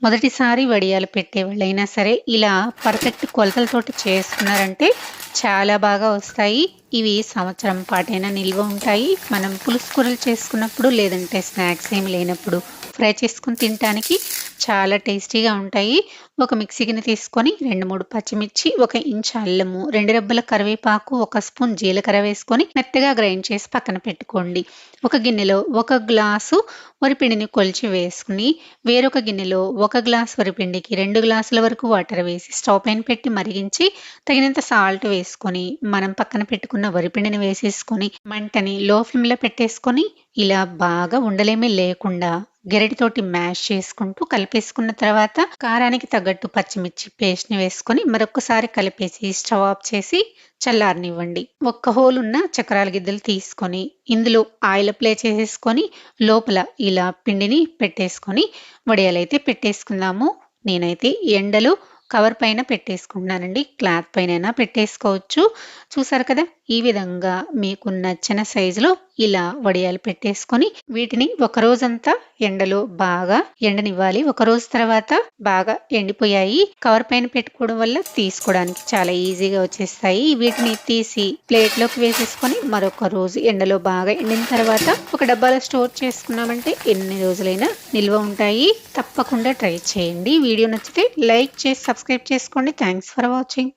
మొదటిసారి వడియాలు పెట్టేవాళ్ళైనా సరే ఇలా పర్ఫెక్ట్ కొలతలతోటి చేసుకున్నారంటే చాలా బాగా వస్తాయి. ఇవి సంవత్సరం పాటైనా నిల్వ ఉంటాయి. మనం పులుసు కూరలు చేసుకున్నప్పుడు లేదంటే స్నాక్స్ ఏమి లేనప్పుడు ఫ్రై చేసుకొని తినటానికి చాలా టేస్టీగా ఉంటాయి. ఒక మిక్సీ గిన్నె తీసుకొని 2, 3 పచ్చిమిర్చి, 1 ఇంచు అల్లము, 2 రెబ్బల కరివేపాకు, 1 స్పూన్ జీలకర్ర వేసుకొని మెత్తగా గ్రైండ్ చేసి పక్కన పెట్టుకోండి. ఒక గిన్నెలో 1 గ్లాసు వరిపిండిని కొలిచి వేసుకుని వేరొక గిన్నెలో 1 గ్లాస్ వరిపిండికి 2 గ్లాసుల వరకు వాటర్ వేసి స్టవ్ పైన పెట్టి మరిగించి తగినంత సాల్ట్ వేసుకొని మనం పక్కన పెట్టుకున్న వరిపిండిని వేసేసుకొని మంటని లో ఫ్లేమ్లో పెట్టేసుకొని ఇలా బాగా ఉండలేమీ లేకుండా గెరటితోటి మ్యాష్ చేసుకుంటూ కలిపేసుకున్న తర్వాత కారానికి తగ్గట్టు పచ్చిమిర్చి పేస్ట్ని వేసుకొని మరొకసారి కలిపేసి స్టవ్ ఆఫ్ చేసి చల్లారనివ్వండి. ఒక్క హోల్ ఉన్న చక్రాల గిద్దలు తీసుకొని ఇందులో ఆయిల్ అప్లై చేసేసుకొని లోపల ఇలా పిండిని పెట్టేసుకొని వడియాలైతే పెట్టేసుకుందాము. నేనైతే ఎండలో కవర్ పైన పెట్టేసుకుంటున్నానండి. క్లాత్ పైన పెట్టేసుకోవచ్చు. చూసారు కదా, ఈ విధంగా మీకు నచ్చిన సైజులో ఇలా వడియాలు పెట్టేసుకొని వీటిని ఒక రోజంతా ఎండలో బాగా ఎండనివ్వాలి. ఒక రోజు తర్వాత బాగా ఎండిపోయాయి. కవర్ పైన పెట్టుకోవడం వల్ల తీసుకోవడానికి చాలా ఈజీగా వచ్చేస్తాయి. వీటిని తీసి ప్లేట్లోకి వేసేసుకొని మరొక రోజు ఎండలో బాగా ఎండిన తర్వాత ఒక డబ్బాలో స్టోర్ చేసుకున్నామంటే ఎన్ని రోజులైనా నిల్వ ఉంటాయి. తప్పకుండా ట్రై చేయండి. వీడియో నచ్చితే లైక్ చేసి సబ్స్క్రైబ్ చేసుకోండి. Thanks for watching.